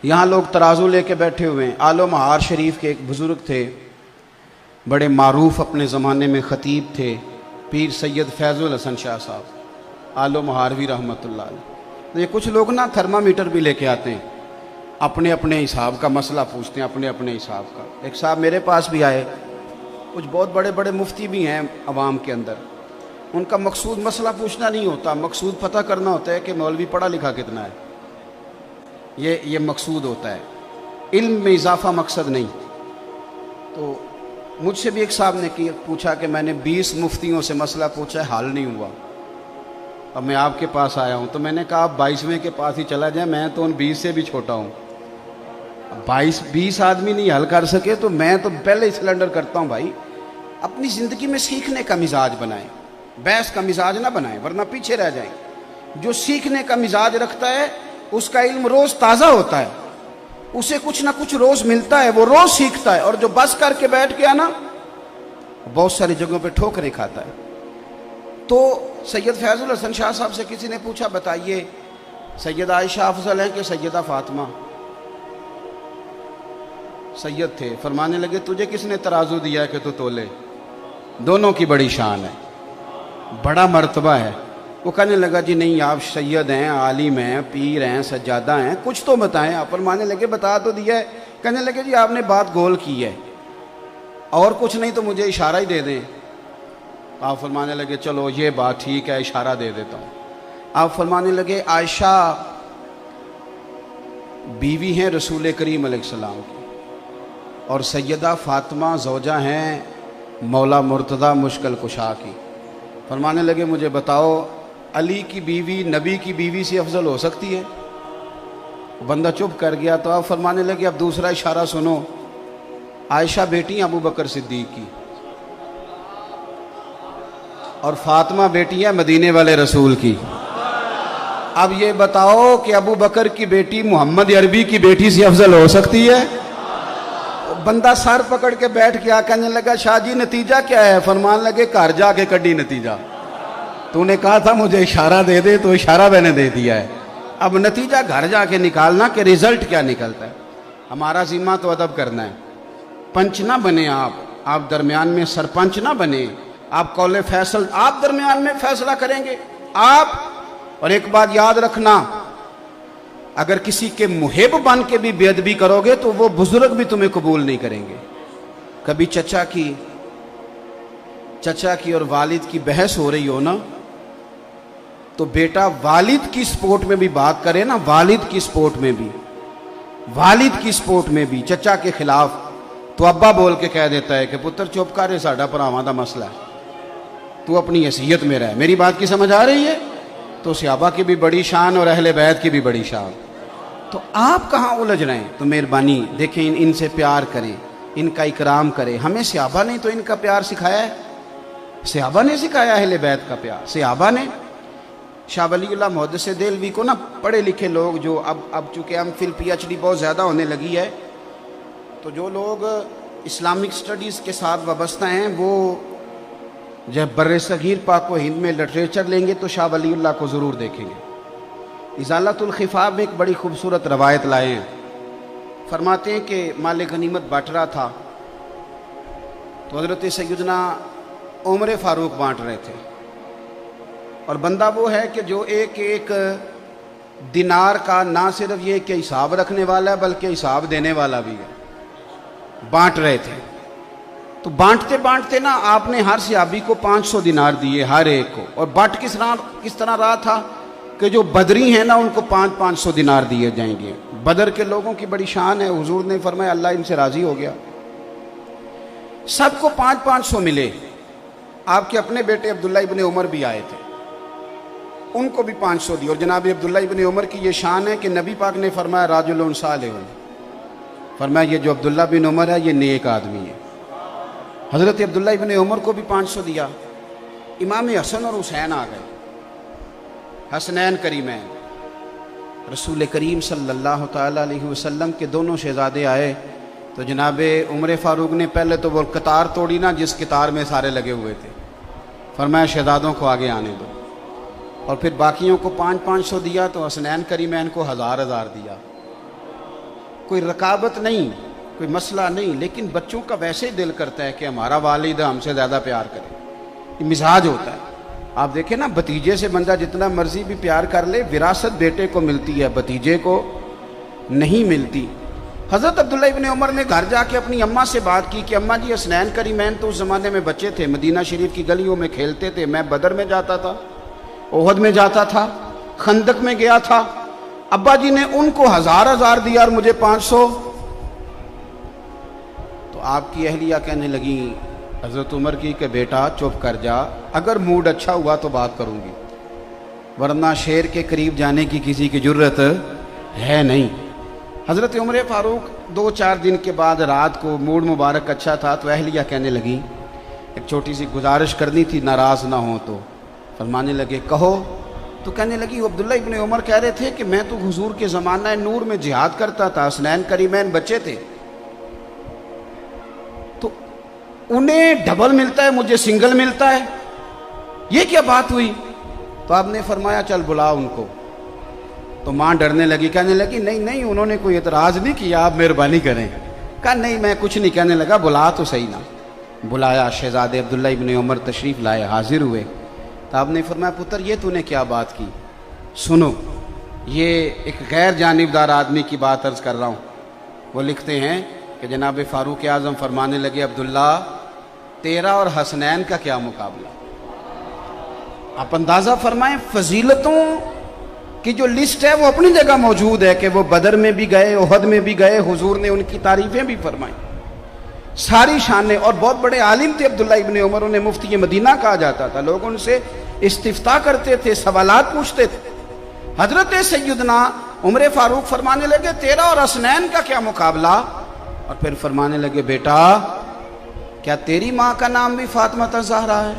یہاں لوگ ترازو لے کے بیٹھے ہوئے ہیں. آل و مہار شریف کے ایک بزرگ تھے، بڑے معروف اپنے زمانے میں خطیب تھے، پیر سید فیض الحسن شاہ صاحب آل و مہاروی رحمۃ اللہ علیہ. یہ کچھ لوگ نا تھرمامیٹر بھی لے کے آتے ہیں، اپنے اپنے حساب کا مسئلہ پوچھتے ہیں، اپنے اپنے حساب کا. ایک صاحب میرے پاس بھی آئے، کچھ بہت بڑے بڑے مفتی بھی ہیں عوام کے اندر. ان کا مقصود مسئلہ پوچھنا نہیں ہوتا، مقصود پتہ کرنا ہوتا ہے کہ مولوی پڑھا لکھا کتنا ہے. یہ مقصود ہوتا ہے، علم میں اضافہ مقصد نہیں. تو مجھ سے بھی ایک صاحب نے پوچھا کہ میں نے 20 مفتیوں سے مسئلہ پوچھا ہے، حل نہیں ہوا، اب میں آپ کے پاس آیا ہوں. تو میں نے کہا آپ 22ویں کے پاس ہی چلا جائیں، میں تو ان 20 سے بھی چھوٹا ہوں. 20 آدمی نہیں حل کر سکے تو میں تو پہلے ہی سلنڈر کرتا ہوں. بھائی اپنی زندگی میں سیکھنے کا مزاج بنائیں، بحث کا مزاج نہ بنائیں ورنہ پیچھے رہ جائیں. جو سیکھنے کا مزاج رکھتا ہے اس کا علم روز تازہ ہوتا ہے، اسے کچھ نہ کچھ روز ملتا ہے، وہ روز سیکھتا ہے. اور جو بس کر کے بیٹھ گیا نا، بہت ساری جگہوں پہ ٹھوکریں کھاتا ہے. تو سید فیض الحسن شاہ صاحب سے کسی نے پوچھا بتائیے سیدہ عائشہ افضل ہیں کہ سیدہ فاطمہ؟ سید تھے. فرمانے لگے تجھے کس نے ترازو دیا کہ تو تولے؟ دونوں کی بڑی شان ہے، بڑا مرتبہ ہے. وہ کہنے لگا جی نہیں، آپ سید ہیں، عالم ہیں، پیر ہیں، سجادہ ہیں، کچھ تو بتائیں. آپ فرمانے لگے بتا تو دیا ہے. کہنے لگے جی آپ نے بات گول کی ہے، اور کچھ نہیں تو مجھے اشارہ ہی دے دیں. آپ فرمانے لگے چلو یہ بات ٹھیک ہے، اشارہ دے دیتا ہوں. آپ فرمانے لگے عائشہ بیوی ہیں رسول کریم علیہ السلام کی، اور سیدہ فاطمہ زوجہ ہیں مولا مرتضیٰ مشکل کشا کی. فرمانے لگے مجھے بتاؤ علی کی بیوی نبی کی بیوی سے افضل ہو سکتی ہے؟ بندہ چپ کر گیا. تو آپ فرمانے لگے اب دوسرا اشارہ سنو، عائشہ بیٹی ابو بکر صدیق کی، اور فاطمہ بیٹی ہے مدینے والے رسول کی. اب یہ بتاؤ کہ ابو بکر کی بیٹی محمد عربی کی بیٹی سے افضل ہو سکتی ہے؟ بندہ سر پکڑ کے بیٹھ گیا. کہنے لگا شاہ جی نتیجہ کیا ہے؟ فرمان لگے گھر جا کے کڈی نتیجہ. تو نے کہا تھا مجھے اشارہ دے دے، تو اشارہ میں نے دے دیا ہے. اب نتیجہ گھر جا کے نکالنا کہ رزلٹ کیا نکلتا ہے. ہمارا ذمہ تو ادب کرنا ہے. پنچ نہ بنے آپ درمیان میں سرپنچ نہ بنے. آپ قول فیصل آپ درمیان میں فیصلہ کریں گے آپ. اور ایک بات یاد رکھنا، اگر کسی کے محب بن کے بھی بے ادبی کرو گے تو وہ بزرگ بھی تمہیں قبول نہیں کریں گے. کبھی چچا کی اور والد کی بحث ہو رہی ہو نا، تو بیٹا والد کی سپورٹ میں بھی بات کرے نا، والد کی سپورٹ میں بھی چچا کے خلاف، تو ابا بول کے کہہ دیتا ہے کہ پتر چپ کر، ساڈا پراواں دا مسئلہ ہے، تو اپنی حیثیت میں رہ. میری بات کی سمجھ آ رہی ہے؟ تو صحابہ کی بھی بڑی شان اور اہل بیت کی بھی بڑی شان. تو آپ کہاں الجھ رہے ہیں؟ تو مہربانی دیکھیں ان سے پیار کریں، ان کا اکرام کریں. ہمیں صحابہ نے تو ان کا پیار سکھایا ہے، صحابہ نے سکھایا اہل بیت کا پیار. صحابہ نے شاہ ولی اللہ محدث دہلوی کو نا پڑھے لکھے لوگ جو اب چونکہ ہم فی پی ایچ ڈی بہت زیادہ ہونے لگی ہے، تو جو لوگ اسلامک سٹڈیز کے ساتھ وابستہ ہیں وہ جب بر صغیر پاک و ہند میں لٹریچر لیں گے تو شاہ ولی اللہ کو ضرور دیکھیں گے. ازالۃ الخفا میں ایک بڑی خوبصورت روایت لائے ہیں. فرماتے ہیں کہ مال غنیمت بانٹ رہا تھا تو حضرت سیدنا عمر فاروق بانٹ رہے تھے. اور بندہ وہ ہے کہ جو ایک دینار کا نہ صرف یہ کہ حساب رکھنے والا ہے بلکہ حساب دینے والا بھی ہے. بانٹ رہے تھے تو بانٹتے نا آپ نے ہر صحابی کو 500 دینار دیے ہر ایک کو. اور بٹ کس طرح رہا تھا کہ جو بدری ہیں نا ان کو 500 دینار دیے جائیں گے. بدر کے لوگوں کی بڑی شان ہے. حضور نے فرمایا اللہ ان سے راضی ہو گیا. سب کو 500 ملے. آپ کے اپنے بیٹے عبداللہ ابن عمر بھی آئے تھے، ان کو بھی 500 دی. اور جناب عبداللہ ابن عمر کی یہ شان ہے کہ نبی پاک نے فرمایا راجل صالح، فرمایا یہ جو عبداللہ بن عمر ہے یہ نیک آدمی ہے. حضرت عبداللہ ابن عمر کو بھی 500 دیا. امام حسن اور حسین آ گئے، حسنین کریمین. رسول کریم صلی اللہ تعالیٰ علیہ وسلم کے دونوں شہزادے آئے تو جناب عمر فاروق نے پہلے تو وہ قطار توڑی نا جس قطار میں سارے لگے ہوئے تھے. فرمایا شہزادوں کو آگے آنے دو. اور پھر باقیوں کو 500 دیا تو حسنین کریمین کو 1000 دیا. کوئی رکابت نہیں، کوئی مسئلہ نہیں، لیکن بچوں کا ویسے ہی دل کرتا ہے کہ ہمارا والد ہم سے زیادہ پیار کرے، یہ مزاج ہوتا ہے۔ آپ دیکھیں نا، بھتیجے سے بندہ جتنا مرضی بھی پیار کر لے، وراثت بیٹے کو ملتی ہے، بھتیجے کو نہیں ملتی۔ حضرت عبداللہ ابن عمر نے گھر جا کے اپنی اماں سے بات کی کہ اماں جی، حسنین کریمین تو اس زمانے میں بچے تھے، مدینہ شریف کی گلیوں میں کھیلتے تھے، میں بدر میں جاتا تھا، احد میں جاتا تھا، خندق میں گیا تھا، ابا جی نے ان کو 1000 دیا اور مجھے 500۔ تو آپ کی اہلیہ کہنے لگی حضرت عمر کی کہ بیٹا چپ کر جا، اگر موڈ اچھا ہوا تو بات کروں گی، ورنہ شیر کے قریب جانے کی کسی کی جرت ہے نہیں۔ حضرت عمر فاروق 2-4 دن کے بعد رات کو موڈ مبارک اچھا تھا تو اہلیہ کہنے لگی ایک چھوٹی سی گزارش کرنی تھی، ناراض نہ ہو تو۔ فرمانے لگے کہو۔ تو کہنے لگی عبداللہ ابن عمر کہہ رہے تھے کہ میں تو حضور کے زمانہ نور میں جہاد کرتا تھا، حسنین کریمین بچے تھے، تو انہیں ڈبل ملتا ہے، مجھے سنگل ملتا ہے، یہ کیا بات ہوئی؟ تو آپ نے فرمایا چل بلا ان کو۔ تو ماں ڈرنے لگی، کہنے لگی نہیں نہیں، انہوں نے کوئی اعتراض نہیں کیا، آپ مہربانی کریں۔ کہا نہیں میں کچھ نہیں، کہنے لگا بلا تو صحیح نا۔ بلایا، شہزادے عبداللہ ابن عمر تشریف لائے، حاضر ہوئے۔ تو آپ نے فرمایا پتر یہ تو نے کیا بات کی؟ سنو، یہ ایک غیر جانبدار آدمی کی بات عرض کر رہا ہوں۔ وہ لکھتے ہیں کہ جناب فاروق اعظم فرمانے لگے عبداللہ تیرا اور حسنین کا کیا مقابلہ؟ آپ اندازہ فرمائیں، فضیلتوں کی جو لسٹ ہے وہ اپنی جگہ موجود ہے کہ وہ بدر میں بھی گئے، احد میں بھی گئے، حضور نے ان کی تعریفیں بھی فرمائیں، ساری شانیں، اور بہت بڑے عالم تھے عبداللہ ابن عمر، انہیں مفتی مدینہ کہا جاتا تھا، لوگ ان سے استفتاء کرتے تھے، سوالات پوچھتے تھے۔ حضرت سیدنا عمر فاروق فرمانے لگے تیرا اور حسنین کا کیا مقابلہ؟ اور پھر فرمانے لگے بیٹا کیا تیری ماں کا نام بھی فاطمہ الزہرا ہے؟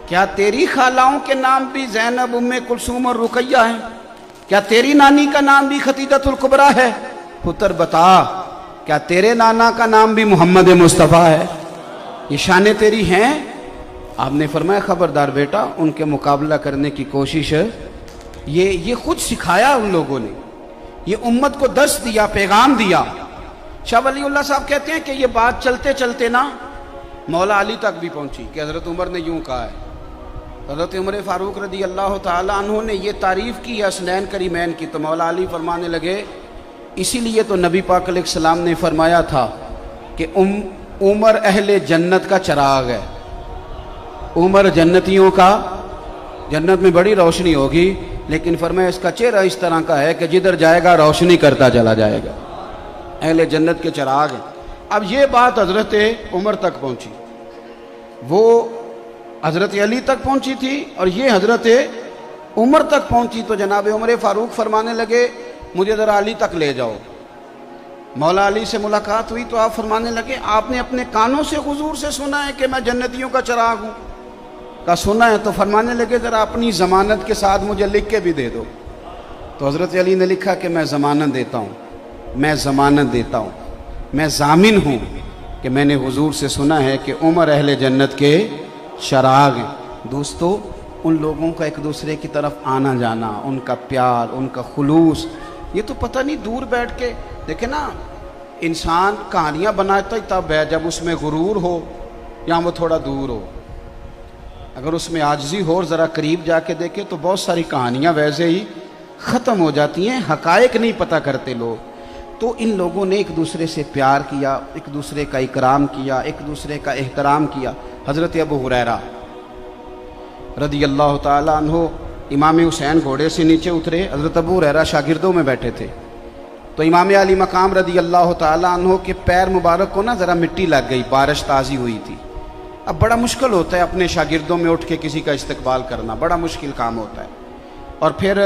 کیا تیری خالاؤں کے نام بھی زینب، ام کلثوم اور رقیہ ہیں؟ کیا تیری نانی کا نام بھی خدیجہ الکبریٰ ہے؟ پتر بتا کیا تیرے نانا کا نام بھی محمد مصطفیٰ ہے؟ یہ شانیں تیری ہیں؟ آپ نے فرمایا خبردار بیٹا، ان کے مقابلہ کرنے کی کوشش، یہ خود سکھایا ان لوگوں نے، یہ امت کو درس دیا، پیغام دیا۔ شاہ ولی اللہ صاحب کہتے ہیں کہ یہ بات چلتے چلتے نا مولا علی تک بھی پہنچی کہ حضرت عمر نے یوں کہا ہے۔ حضرت عمر فاروق رضی اللہ تعالیٰ عنہ نے یہ تعریف کی حسنین کریمین کی، تو مولا علی فرمانے لگے اسی لیے تو نبی پاک علیہ السلام نے فرمایا تھا کہ عمر اہل جنت کا چراغ ہے، عمر جنتیوں کا، جنت میں بڑی روشنی ہوگی، لیکن فرمایا اس کا چہرہ اس طرح کا ہے کہ جدھر جائے گا روشنی کرتا چلا جائے گا، اہل جنت کے چراغ ہیں۔ اب یہ بات حضرت عمر تک پہنچی، وہ حضرت علی تک پہنچی تھی اور یہ حضرت عمر تک پہنچی، تو جناب عمر فاروق فرمانے لگے مجھے ذرا علی تک لے جاؤ۔ مولا علی سے ملاقات ہوئی تو آپ فرمانے لگے آپ نے اپنے کانوں سے حضور سے سنا ہے کہ میں جنتیوں کا چراغ ہوں؟ کہا سنا ہے۔ تو فرمانے لگے ذرا اپنی ضمانت کے ساتھ مجھے لکھ کے بھی دے دو۔ تو حضرت علی نے لکھا کہ میں ضمانت دیتا ہوں، میں ضمانت دیتا ہوں، میں ضامن ہوں کہ میں نے حضور سے سنا ہے کہ عمر اہل جنت کے چراغ ہیں۔ دوستو، ان لوگوں کا ایک دوسرے کی طرف آنا جانا، ان کا پیار، ان کا خلوص، یہ تو پتہ نہیں دور بیٹھ کے دیکھیں نا، انسان کہانیاں بناتا ہی تب ہے جب اس میں غرور ہو یا وہ تھوڑا دور ہو۔ اگر اس میں عاجزی ہو اور ذرا قریب جا کے دیکھے تو بہت ساری کہانیاں ویسے ہی ختم ہو جاتی ہیں، حقائق نہیں پتہ کرتے لوگ۔ تو ان لوگوں نے ایک دوسرے سے پیار کیا، ایک دوسرے کا اکرام کیا، ایک دوسرے کا احترام کیا۔ حضرت ابو ہریرہ رضی اللہ تعالیٰ عنہ، امام حسین گھوڑے سے نیچے اترے، حضرت ابو ہریرہ شاگردوں میں بیٹھے تھے، تو امام علی مقام رضی اللہ تعالیٰ عنہ کے پیر مبارک کو نا ذرا مٹی لگ گئی، بارش تازی ہوئی تھی۔ اب بڑا مشکل ہوتا ہے اپنے شاگردوں میں اٹھ کے کسی کا استقبال کرنا، بڑا مشکل کام ہوتا ہے، اور پھر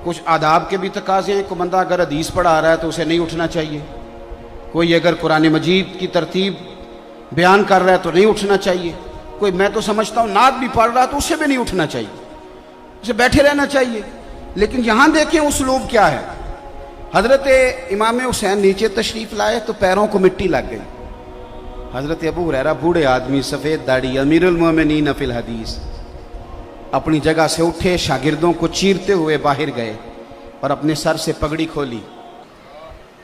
کچھ آداب کے بھی تقاضے ہیں۔ کوئی بندہ اگر حدیث پڑھا رہا ہے تو اسے نہیں اٹھنا چاہیے، کوئی اگر قرآن مجید کی ترتیب بیان کر رہا ہے تو نہیں اٹھنا چاہیے، کوئی میں تو سمجھتا ہوں نعت بھی پڑھ رہا ہے تو اسے بھی نہیں اٹھنا چاہیے، اسے بیٹھے رہنا چاہیے۔ لیکن یہاں دیکھیں اسلوب کیا ہے۔ حضرت امام حسین نیچے تشریف لائے تو پیروں کو مٹی لگ گئی۔ حضرت ابو ہریرہ بوڑھے آدمی، سفید داڑھی، امیر المومنین فی الحدیث، اپنی جگہ سے اٹھے، شاگردوں کو چیرتے ہوئے باہر گئے اور اپنے سر سے پگڑی کھولی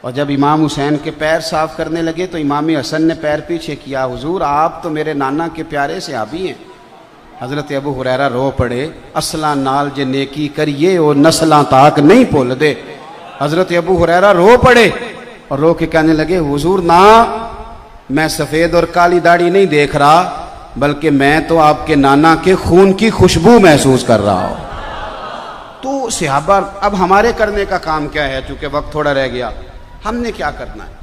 اور جب امام حسین کے پیر صاف کرنے لگے تو امام حسن نے پیر پیچھے کیا، حضور آپ تو میرے نانا کے پیارے صحابی ہیں۔ حضرت ابو ہریرہ رو پڑے، اصلاں نال جے نیکی کریے اور نسلاں تاک نہیں بھول دے۔ حضرت ابو ہریرہ رو پڑے اور رو کے کہنے لگے، حضور نہ، میں سفید اور کالی داڑھی نہیں دیکھ رہا، بلکہ میں تو آپ کے نانا کے خون کی خوشبو محسوس کر رہا ہوں۔ تو صحابہ، اب ہمارے کرنے کا کام کیا ہے؟ چونکہ وقت تھوڑا رہ گیا، ہم نے کیا کرنا ہے؟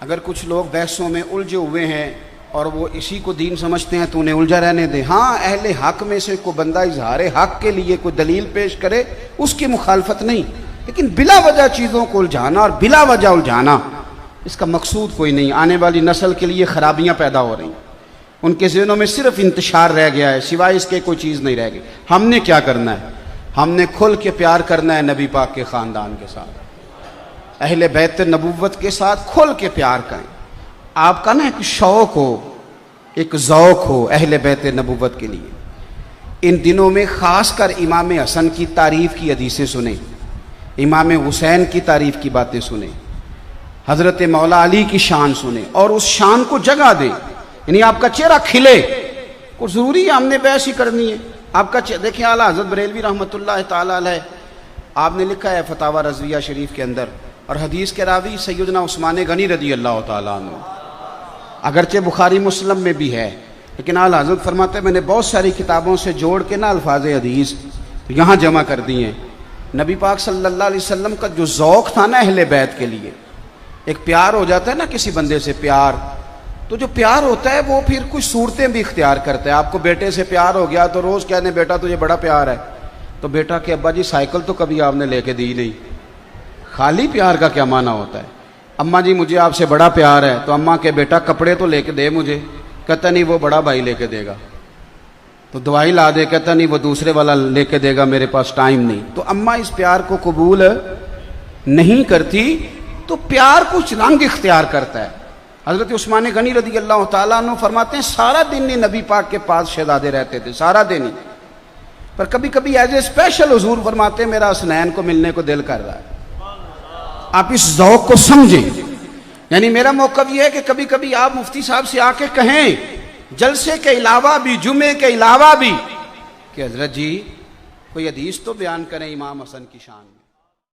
اگر کچھ لوگ بحثوں میں الجھے ہوئے ہیں اور وہ اسی کو دین سمجھتے ہیں تو انہیں الجھا رہنے دیں۔ ہاں، اہل حق میں سے کوئی بندہ اظہار حق کے لیے کوئی دلیل پیش کرے، اس کی مخالفت نہیں، لیکن بلا وجہ چیزوں کو الجھانا اور بلا وجہ الجھانا، اس کا مقصود کوئی نہیں۔ آنے والی نسل کے لیے خرابیاں پیدا ہو رہی ہیں، ان کے ذہنوں میں صرف انتشار رہ گیا ہے، سوائے اس کے کوئی چیز نہیں رہ گئی۔ ہم نے کیا کرنا ہے؟ ہم نے کھل کے پیار کرنا ہے نبی پاک کے خاندان کے ساتھ، اہل بیت نبوت کے ساتھ کھل کے پیار کریں۔ آپ کا نا ایک شوق ہو، ایک ذوق ہو اہل بیت نبوت کے لیے۔ ان دنوں میں خاص کر امام حسن کی تعریف کی حدیثیں سنیں، امام حسین کی تعریف کی باتیں سنیں، حضرت مولا علی کی شان سنیں اور اس شان کو جگہ دیں، یعنی آپ کا چہرہ کھلے۔ کو ضروری ہے ہم نے بحث ہی کرنی ہے آپ کا دیکھیں اعلیٰ حضرت بریلوی رحمۃ اللہ تعالی علیہ، آپ نے لکھا ہے فتاوی رضویہ شریف کے اندر، اور حدیث کے راوی سیدنا عثمان غنی رضی اللہ تعالیٰ عنہ، اگرچہ بخاری مسلم میں بھی ہے، لیکن اعلیٰ حضرت فرماتے ہیں میں نے بہت ساری کتابوں سے جوڑ کے نا الفاظ حدیث یہاں جمع کر دی ہیں۔ نبی پاک صلی اللہ علیہ وسلم کا جو ذوق تھا نا اہل بیت کے لیے، ایک پیار ہو جاتا ہے نا کسی بندے سے پیار، تو جو پیار ہوتا ہے وہ پھر کچھ صورتیں بھی اختیار کرتا ہے۔ آپ کو بیٹے سے پیار ہو گیا تو روز کہنے بیٹا تجھے بڑا پیار ہے، تو بیٹا کہ ابا جی سائیکل تو کبھی آپ نے لے کے دی نہیں۔ خالی پیار کا کیا معنی ہوتا ہے؟ اماں جی مجھے آپ سے بڑا پیار ہے، تو اماں کہ بیٹا کپڑے تو لے کے دے مجھے، کہتا نہیں وہ بڑا بھائی لے کے دے گا، تو دوائی لا دے، کہتا نہیں وہ دوسرے والا لے کے دے گا، میرے پاس ٹائم نہیں۔ تو اماں اس پیار کو قبول نہیں کرتی، تو پیار کچھ رنگ اختیار کرتا ہے۔ حضرت عثمان غنی رضی اللہ تعالیٰ عنہ فرماتے ہیں سارا دن ہی نبی پاک کے پاس شہزادے رہتے تھے، سارا دن ہی، پر کبھی کبھی ایز اے اسپیشل حضور فرماتے ہیں میرا حسنین کو ملنے کو دل کر رہا ہے۔ آپ اس ذوق کو سمجھیں، یعنی میرا موقف یہ ہے کہ کبھی کبھی آپ مفتی صاحب سے آ کے کہیں جلسے کے علاوہ بھی، جمعے کے علاوہ بھی، کہ حضرت جی کوئی حدیث تو بیان کریں امام حسن کی شان میں۔